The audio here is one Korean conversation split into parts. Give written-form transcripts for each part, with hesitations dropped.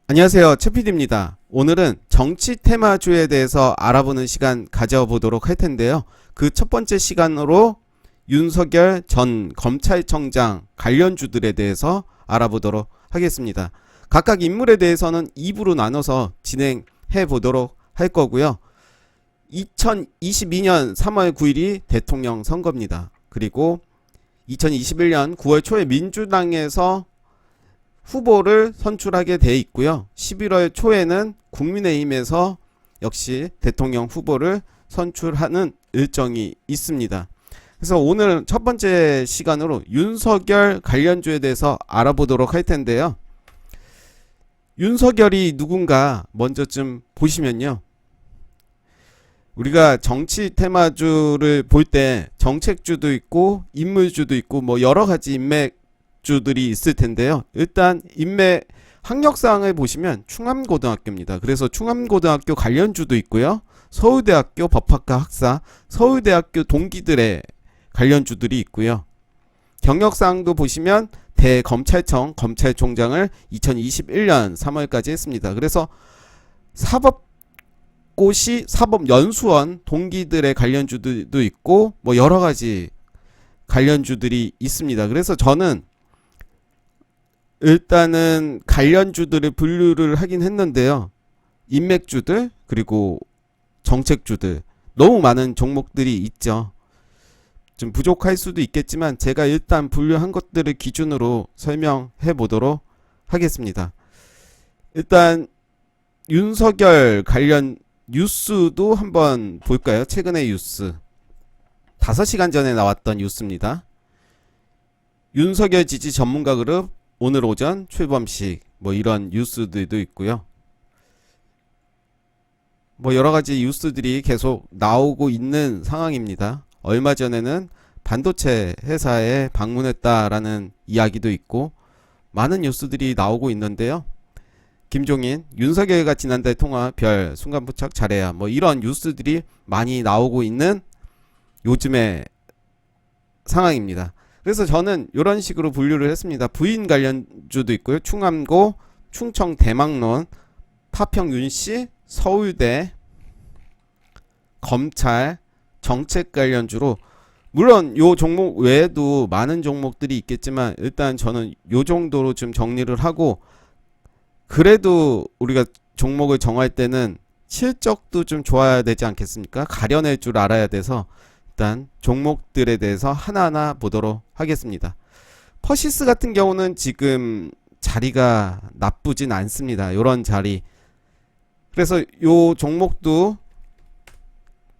안녕하세요, 최PD입니다. 오늘은 정치 테마주에 대해서 알아보는 시간 가져보도록 할 텐데요. 그 첫 번째 시간으로 윤석열 전 검찰청장 관련주들에 대해서 알아보도록 하겠습니다. 각각 인물에 대해서는 2부로 나눠서 진행해 보도록 할 거고요. 2022년 3월 9일이 대통령 선거입니다. 그리고 2021년 9월 초에 민주당에서 후보를 선출하게 돼 있고요. 11월 초에는 국민의힘에서 역시 대통령 후보를 선출하는 일정이 있습니다. 그래서 오늘 첫 번째 시간으로 윤석열 관련주에 대해서 알아보도록 할 텐데요. 윤석열이 누군가 먼저 좀 보시면요. 우리가 정치 테마주를 볼 때 정책주도 있고 인물주도 있고 뭐 여러 가지 인맥주들이 있을 텐데요. 일단 인맥 학력사항을 보시면 충암고등학교입니다. 그래서 충암고등학교 관련주도 있고요. 서울대학교 법학과 학사, 서울대학교 동기들의 관련주들이 있고요. 경력사항도 보시면 대검찰청 검찰총장을 2021년 3월까지 했습니다. 그래서 사법고시 사법연수원 동기들의 관련주도 있고 뭐 여러가지 관련주들이 있습니다. 그래서 저는 일단은 관련주들을 분류를 하긴 했는데요. 인맥주들 그리고 정책주들 너무 많은 종목들이 있죠. 좀 부족할 수도 있겠지만 제가 일단 분류한 것들을 기준으로 설명해 보도록 하겠습니다. 일단 윤석열 관련 뉴스도 한번 볼까요? 최근의 뉴스 5시간 전에 나왔던 뉴스입니다. 윤석열 지지 전문가 그룹 오늘 오전 출범식 뭐 이런 뉴스들도 있고요. 뭐 여러가지 뉴스들이 계속 나오고 있는 상황입니다. 얼마 전에는 반도체 회사에 방문했다라는 이야기도 있고 많은 뉴스들이 나오고 있는데요. 김종인, 윤석열과 지난달 통화 별 순간부착 잘해야 뭐 이런 뉴스들이 많이 나오고 있는 요즘의 상황입니다. 그래서 저는 이런 식으로 분류를 했습니다. 부인 관련주도 있고요. 충암고, 충청 대망론, 파평 윤씨, 서울대, 검찰, 정책 관련주로 물론 요 종목 외에도 많은 종목들이 있겠지만 일단 저는 요 정도로 좀 정리를 하고 그래도 우리가 종목을 정할 때는 실적도 좀 좋아야 되지 않겠습니까? 가려낼 줄 알아야 돼서 일단 종목들에 대해서 하나하나 보도록 하겠습니다. 퍼시스 같은 경우는 지금 자리가 나쁘진 않습니다. 요런 자리. 그래서 요 종목도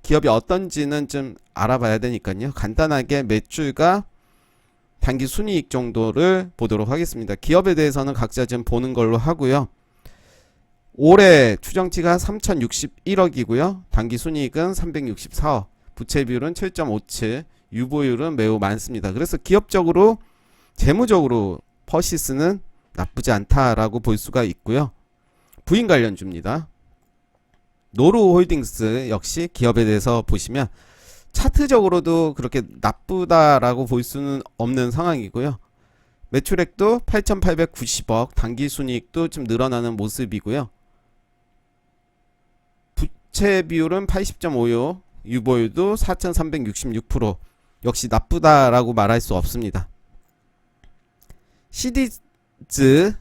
기업이 어떤지는 좀 알아봐야 되니까요. 간단하게 매출과 단기 순이익 정도를 보도록 하겠습니다. 기업에 대해서는 각자 좀 보는 걸로 하고요. 올해 추정치가 3061억이고요. 단기 순이익은 364억. 부채 비율은 7.57, 유보율은 매우 많습니다. 그래서 기업적으로 재무적으로 퍼시스는 나쁘지 않다라고 볼 수가 있고요. 부인 관련주입니다. 노루홀딩스 역시 기업에 대해서 보시면 차트적으로도 그렇게 나쁘다라고 볼 수는 없는 상황이고요. 매출액도 8,890억, 단기순이익도 좀 늘어나는 모습이고요. 부채 비율은 80.56, 유보율도 4,366%, 역시 나쁘다라고 말할 수 없습니다. 시디즈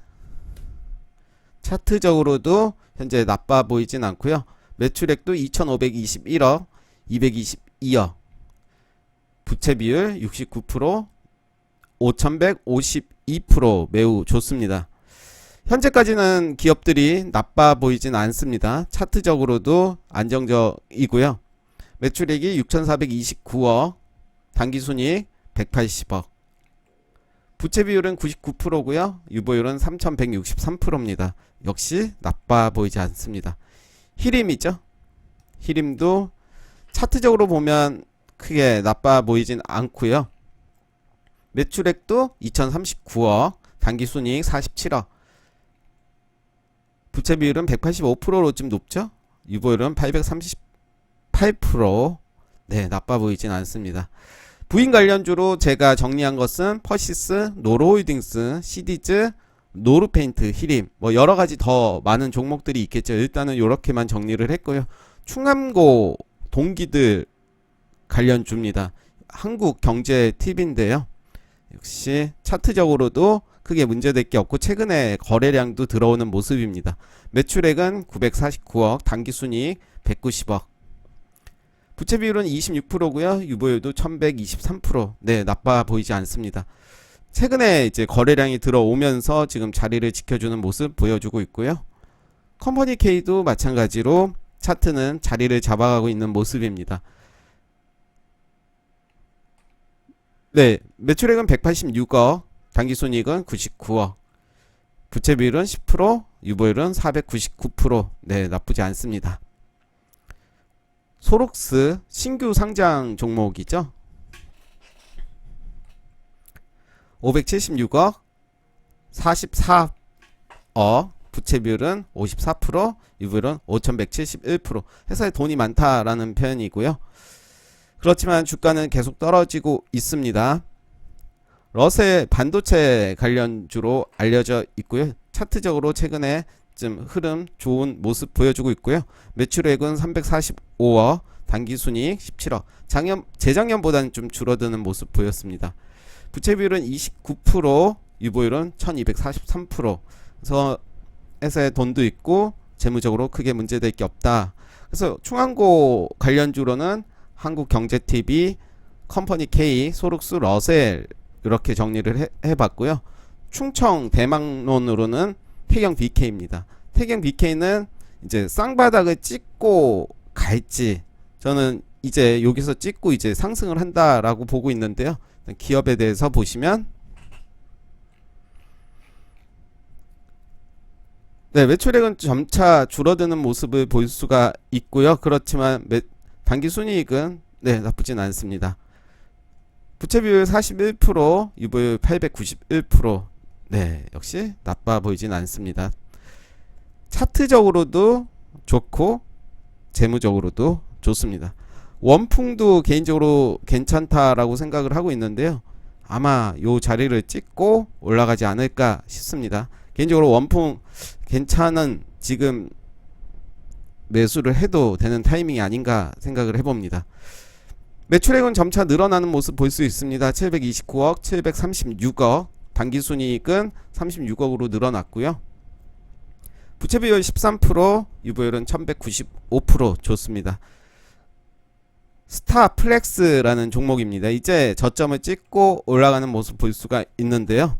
차트적으로도 현재 나빠 보이진 않고요. 매출액도 2,521억, 222억, 부채 비율 69%, 5,152% 매우 좋습니다. 현재까지는 기업들이 나빠 보이진 않습니다. 차트적으로도 안정적이고요. 매출액이 6,429억, 단기순이익 180억, 부채 비율은 99%고요. 유보율은 3,163%입니다. 역시 나빠 보이지 않습니다. 히림이죠. 히림도 차트적으로 보면 크게 나빠 보이진 않고요. 매출액도 2,039억, 단기순이익 47억, 부채 비율은 185%로 좀 높죠. 유보율은 838%. 네, 나빠 보이진 않습니다. 부인 관련주로 제가 정리한 것은 퍼시스, 노루홀딩스, 시디즈, 노르페인트, 히림, 뭐 여러 가지 더 많은 종목들이 있겠죠. 일단은 요렇게만 정리를 했고요. 충암고 동기들 관련주입니다. 한국 경제 팁인데요. 역시 차트적으로도 크게 문제될 게 없고 최근에 거래량도 들어오는 모습입니다. 매출액은 949억, 당기순이익 190억. 부채 비율은 26%고요. 유보율도 1123%. 네, 나빠 보이지 않습니다. 최근에 이제 거래량이 들어오면서 지금 자리를 지켜주는 모습 보여주고 있고요. 컴퍼니 K도 마찬가지로 차트는 자리를 잡아가고 있는 모습입니다. 네, 매출액은 186억, 당기순이익은 99억, 부채 비율은 10%, 유보율은 499%. 네, 나쁘지 않습니다. 소록스 신규 상장 종목이죠. 576억, 44억, 부채 비율은 54%, 유보율은 5171%. 회사에 돈이 많다라는 표현이고요. 그렇지만 주가는 계속 떨어지고 있습니다. 러셀 반도체 관련주로 알려져 있고요. 차트적으로 최근에 좀 흐름 좋은 모습 보여주고 있고요. 매출액은 345억, 당기순이익 17억. 재작년보다는 좀 줄어드는 모습 보였습니다. 부채 비율은 29%, 유보율은 1243%. 그래서 회사에 돈도 있고 재무적으로 크게 문제될 게 없다. 그래서 충암고 관련주로는 한국경제TV, 컴퍼니 K, 소록스, 러셀 이렇게 정리를 해봤고요. 충청 대망론으로는 태경 BK입니다. 태경 BK는 이제 쌍바닥을 찍고 갈지, 저는 이제 여기서 찍고 이제 상승을 한다라고 보고 있는데요. 기업에 대해서 보시면, 네, 매출액은 점차 줄어드는 모습을 볼 수가 있고요. 그렇지만 당기순이익은 네, 나쁘진 않습니다. 부채 비율 41%, 유보율 891%. 네, 역시 나빠 보이진 않습니다. 차트적으로도 좋고 재무적으로도 좋습니다. 원풍도 개인적으로 괜찮다라고 생각을 하고 있는데요. 아마 요 자리를 찍고 올라가지 않을까 싶습니다. 개인적으로 원풍 괜찮은 지금 매수를 해도 되는 타이밍이 아닌가 생각을 해봅니다. 매출액은 점차 늘어나는 모습 볼 수 있습니다. 729억, 736억, 당기순이익은 36억으로 늘어났고요. 부채 비율 13%, 유보율은 1195% 좋습니다. 스타플렉스라는 종목입니다. 이제 저점을 찍고 올라가는 모습 볼 수가 있는데요.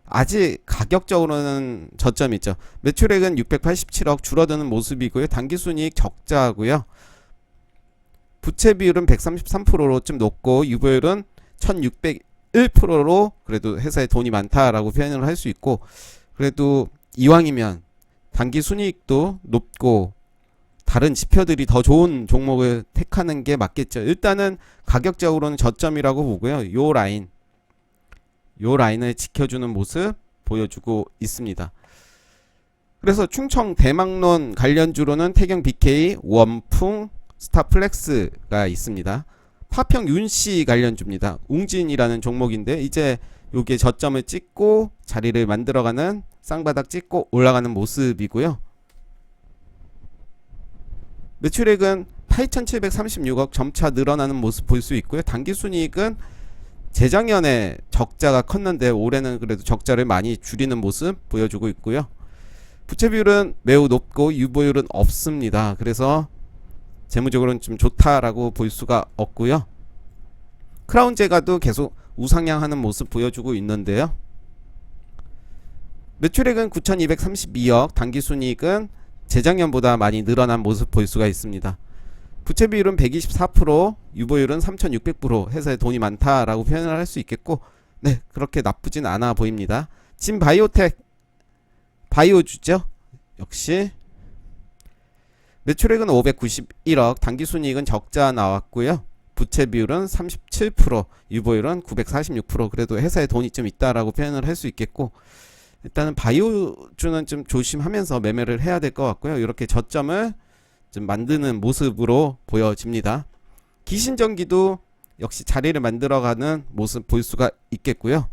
아직 가격적으로는 저점이죠. 매출액은 687억 줄어드는 모습이고요. 당기순이익 적자고요. 부채 비율은 133%로 좀 높고 유보율은 1601%로 그래도 회사에 돈이 많다라고 표현을 할 수 있고, 그래도 이왕이면 당기순이익도 높고 다른 지표들이 더 좋은 종목을 택하는 게 맞겠죠. 일단은 가격적으로는 저점이라고 보고요. 요 라인을 지켜주는 모습 보여주고 있습니다. 그래서 충청 대망론 관련주로는 태경 BK, 원풍, 스타플렉스가 있습니다. 파평 윤씨 관련주입니다. 웅진이라는 종목인데 이제 요게 저점을 찍고 자리를 만들어가는, 쌍바닥 찍고 올라가는 모습이고요. 매출액은 8,736억 점차 늘어나는 모습 볼 수 있고요. 당기순이익은 재작년에 적자가 컸는데 올해는 그래도 적자를 많이 줄이는 모습 보여주고 있고요. 부채 비율은 매우 높고 유보율은 없습니다. 그래서 재무적으로는 좀 좋다라고 볼 수가 없고요. 크라운제가도 계속 우상향하는 모습 보여주고 있는데요. 매출액은 9,232억, 당기순이익은 재작년보다 많이 늘어난 모습 볼 수가 있습니다. 부채 비율은 124%, 유보율은 3,600%, 회사에 돈이 많다라고 표현을 할 수 있겠고, 네, 그렇게 나쁘진 않아 보입니다. 진바이오텍, 바이오주죠. 역시 매출액은 591억, 당기순이익은 적자 나왔고요. 부채 비율은 37%, 유보율은 946%. 그래도 회사에 돈이 좀 있다라고 표현을 할 수 있겠고, 일단은 바이오주는 좀 조심하면서 매매를 해야 될 것 같고요. 이렇게 저점을 좀 만드는 모습으로 보여집니다. 기신전기도 역시 자리를 만들어가는 모습 볼 수가 있겠고요.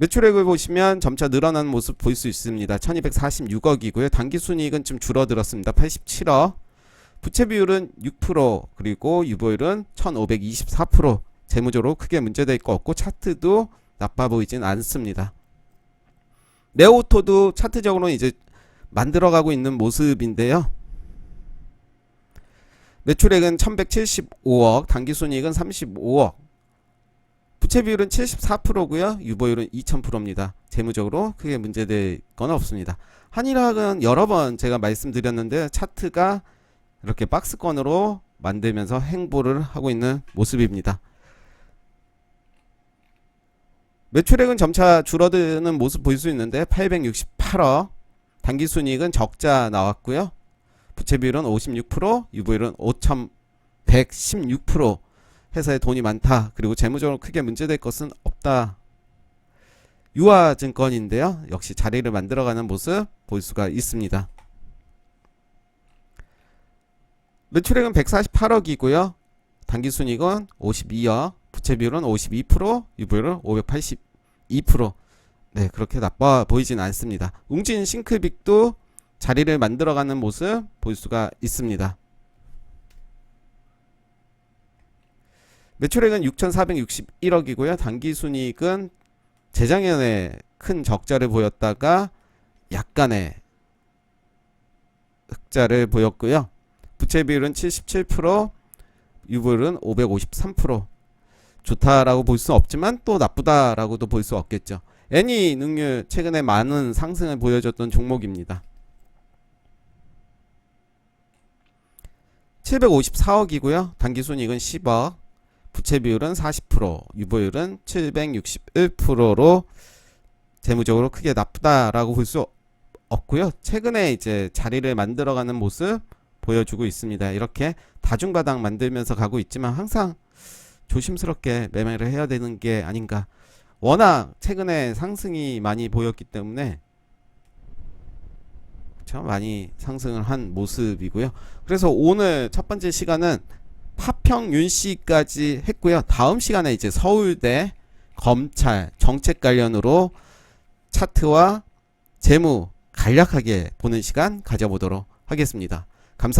매출액을 보시면 점차 늘어나는 모습 볼 수 있습니다. 1246억이고요. 당기순이익은 좀 줄어들었습니다. 87억. 부채 비율은 6%, 그리고 유보율은 1524%. 재무적으로 크게 문제될 거 없고 차트도 나빠 보이진 않습니다. 네오토도 차트적으로는 이제 만들어가고 있는 모습인데요. 매출액은 1175억, 당기순이익은 35억. 부채 비율은 74%고요. 유보율은 2000%입니다. 재무적으로 크게 문제될 건 없습니다. 한일화학은 여러 번 제가 말씀드렸는데 차트가 이렇게 박스권으로 만들면서 행보를 하고 있는 모습입니다. 매출액은 점차 줄어드는 모습 볼 수 있는데 868억, 당기순이익은 적자 나왔고요. 부채 비율은 56%, 유보율은 5116%. 회사에 돈이 많다. 그리고 재무적으로 크게 문제될 것은 없다. 유화증권인데요. 역시 자리를 만들어가는 모습 볼 수가 있습니다. 매출액은 148억이고요. 당기순이익은 52억, 부채 비율은 52%, 유보율은 582%. 네, 그렇게 나빠 보이진 않습니다. 웅진 싱크빅도 자리를 만들어가는 모습 볼 수가 있습니다. 매출액은 6,461억이고요. 당기순이익은 재작년에 큰 적자를 보였다가 약간의 흑자를 보였고요. 부채 비율은 77%, 유보율은 553%. 좋다라고 볼 수 없지만 또 나쁘다라고도 볼 수 없겠죠. 애니 능률 최근에 많은 상승을 보여줬던 종목입니다. 754억이고요. 당기순이익은 10억, 부채 비율은 40%, 유보율은 761%로 재무적으로 크게 나쁘다라고 볼 수 없고요. 최근에 이제 자리를 만들어가는 모습 보여주고 있습니다. 이렇게 다중바닥 만들면서 가고 있지만 항상 조심스럽게 매매를 해야 되는 게 아닌가. 워낙 최근에 상승이 많이 보였기 때문에 그렇죠? 많이 상승을 한 모습이고요. 그래서 오늘 첫 번째 시간은 파평 윤씨까지 했고요. 다음 시간에 이제 서울대, 검찰, 정책 관련으로 차트와 재무 간략하게 보는 시간 가져보도록 하겠습니다. 감사합니다.